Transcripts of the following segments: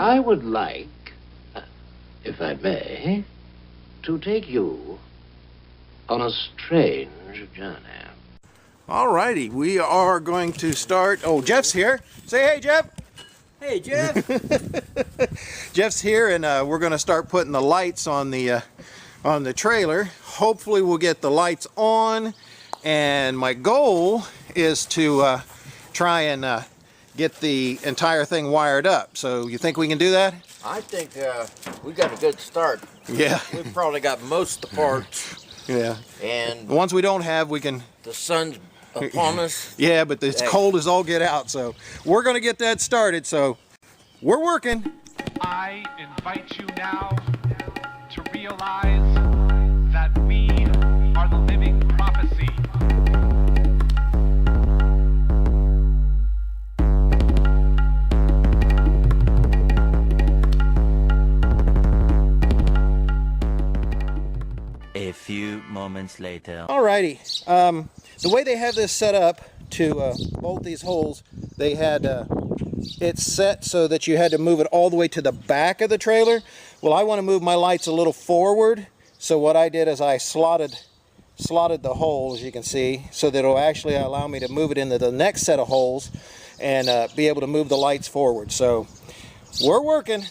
I would like, if I may, to take you on a strange journey. Alrighty, we are going to start. Oh, Jeff's here. Say hey, Jeff. Hey, Jeff. Jeff's here, and we're going to start putting the lights on the trailer. Hopefully, we'll get the lights on, and my goal is to try and get the entire thing wired up. So, you think we can do that? I think we got a good start. Yeah. We've probably got most of the parts. Yeah. And the ones we don't have, we can. The sun's upon us. Yeah, but it's cold as all get out, so we're going to get that started, so we're working. I invite you now to realize that we are the living prophecy. A few moments later. Alrighty, the way they have this set up to bolt these holes, they had it set so that you had to move it all the way to the back of the trailer. Well, I want to move my lights a little forward, so what I did is I slotted the holes, you can see, so that it'll actually allow me to move it into the next set of holes and be able to move the lights forward. So we're working.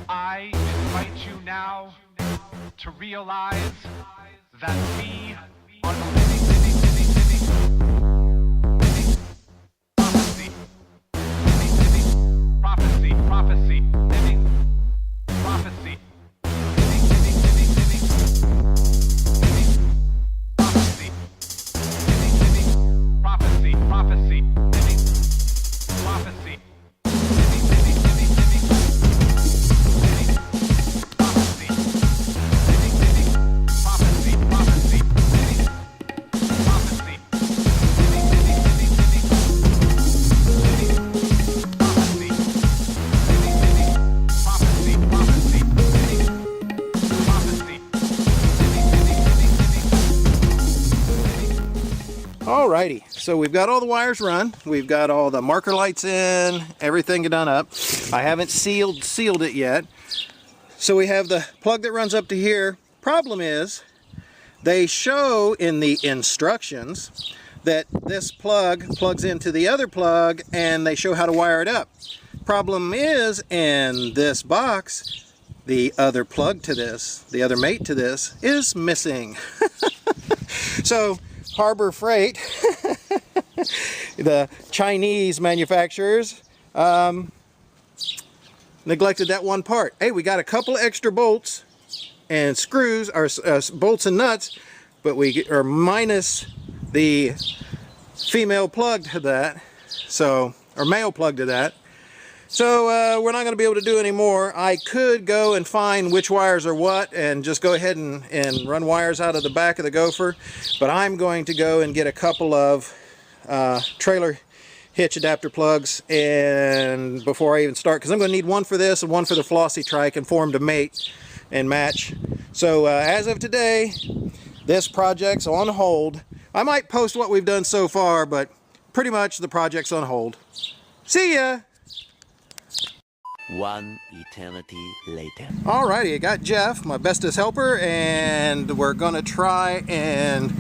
I invite you now to realize that we are the living prophecy. Prophecy, living prophecy. Prophecy, prophecy, living prophecy. Alrighty, so we've got all the wires run, we've got all the marker lights in, everything done up. I haven't sealed it yet. So we have the plug that runs up to here. Problem is, they show in the instructions that this plug plugs into the other plug and they show how to wire it up. Problem is, in this box, the other plug to this, the other mate to this, is missing. So, Harbor Freight, the Chinese manufacturers, neglected that one part. Hey, we got a couple extra bolts and screws, or bolts and nuts, but we are minus the female plug to that, so, or male plug to that. So we're not going to be able to do any more. I could go and find which wires are what and just go ahead and run wires out of the back of the Gopher, but I'm going to go and get a couple of trailer hitch adapter plugs and before I even start, because I'm going to need one for this and one for the flossy trike and for them to mate and match. So as of today, this project's on hold. I might post what we've done so far, but pretty much the project's on hold. See ya! One eternity later. Alrighty, I got Jeff, my bestest helper, and we're gonna try and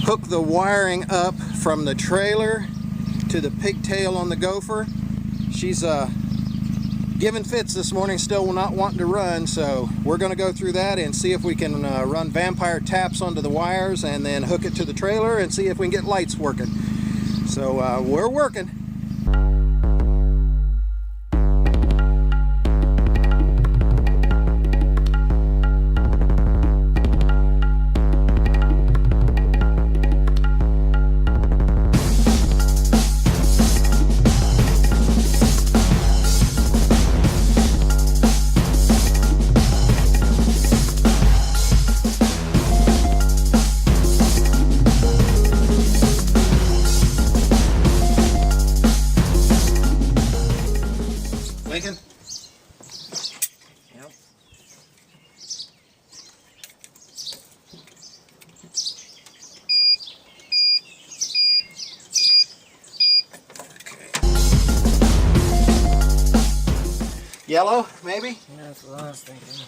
hook the wiring up from the trailer to the pigtail on the gopher. She's giving fits this morning, still not wanting to run, so we're going to go through that and see if we can run vampire taps onto the wires and then hook it to the trailer and see if we can get lights working. So we're working. Lincoln? Yep. Yellow, maybe? Yeah, that's what I was thinking.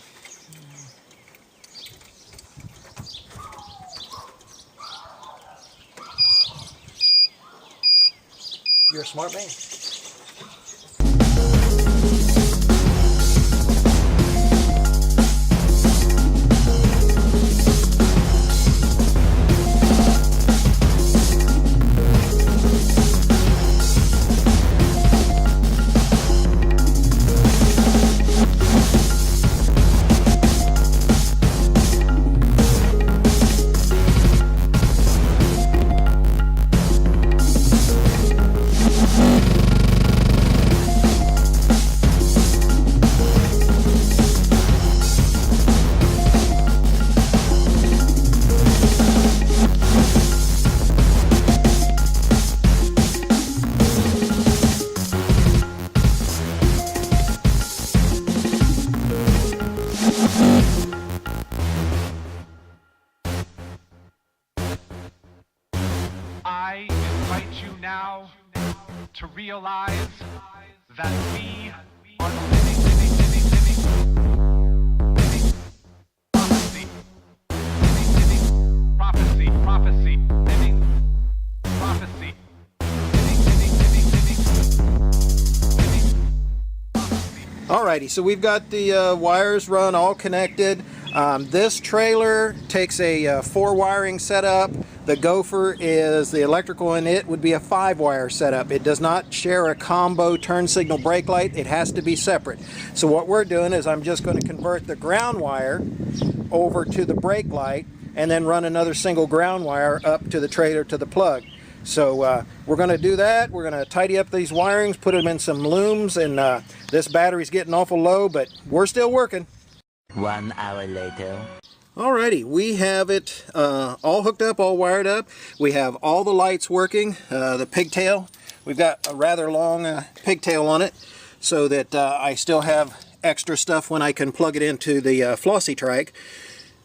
You're a smart man. I invite you now to realize that we are the living prophecy, prophecy, living prophecy. Alrighty, so we've got the wires run all connected. This trailer takes a 4 wiring setup. The gopher is the electrical in it would be a 5 wire setup. It does not share a combo turn signal brake light. It has to be separate. So what we're doing is I'm just going to convert the ground wire over to the brake light and then run another single ground wire up to the trailer to the plug. So we're going to do that. We're going to tidy up these wirings, put them in some looms, and this battery's getting awful low, but we're still working. 1 hour later. Alrighty, we have it all hooked up, all wired up. We have all the lights working. The pigtail, we've got a rather long pigtail on it so that I still have extra stuff when I can plug it into the flossy trike.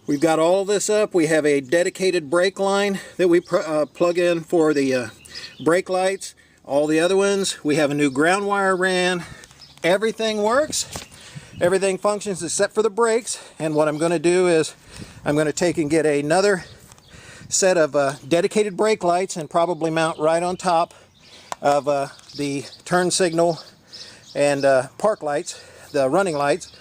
We've got all this up. We have a dedicated brake line that we plug in for the brake lights. All the other ones, we have a new ground wire ran. Everything works. Everything functions except for the brakes. And what I'm going to do is I'm going to take and get another set of dedicated brake lights and probably mount right on top of the turn signal and park lights, the running lights.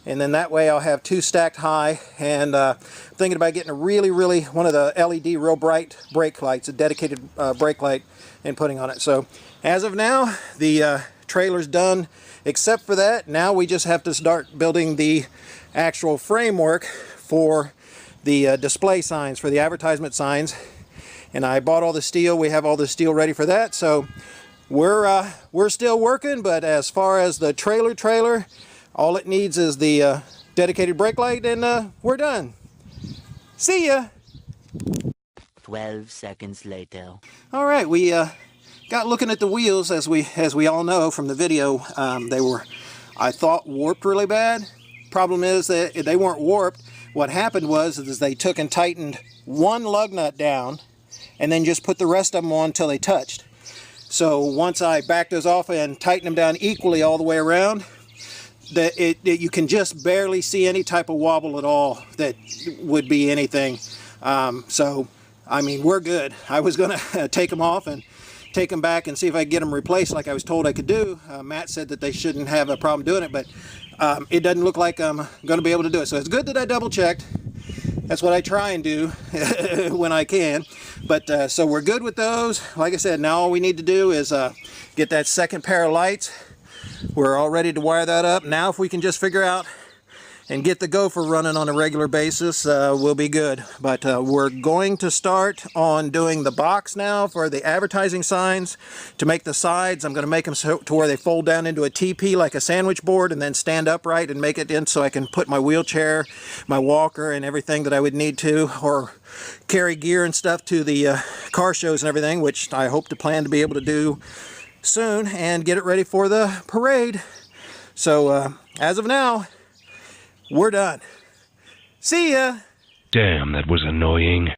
And then that way I'll have 2 stacked high, and thinking about getting a really one of the LED real bright brake lights, a dedicated brake light, and putting on it. So as of now, the trailer's done. Except for that, now we just have to start building the actual framework for the display signs, for the advertisement signs. And I bought all the steel. We have all the steel ready for that. So we're still working, but as far as the trailer, all it needs is the dedicated brake light, and we're done. See ya! 12 seconds later. All right, we got looking at the wheels, as we all know from the video. They were, I thought, warped really bad. Problem is that they weren't warped. What happened was they took and tightened one lug nut down, and then just put the rest of them on until they touched. So once I back those off and tighten them down equally all the way around, you can just barely see any type of wobble at all that would be anything. So I mean, we're good. I was going to take them off and take them back and see if I could get them replaced like I was told I could do. Matt said that they shouldn't have a problem doing it, but it doesn't look like I'm going to be able to do it. So it's good that I double checked. That's what I try and do when I can. But so we're good with those. Like I said, now all we need to do is get that second pair of lights. We're all ready to wire that up. Now if we can just figure out and get the GO4 running on a regular basis, we'll be good. But we're going to start on doing the box now for the advertising signs. To make the sides, I'm going to make them so to where they fold down into a TP like a sandwich board, and then stand upright and make it in so I can put my wheelchair, my walker, and everything that I would need to, or carry gear and stuff to the car shows and everything, which I hope to plan to be able to do soon, and get it ready for the parade. So as of now, we're done. See ya! Damn, that was annoying.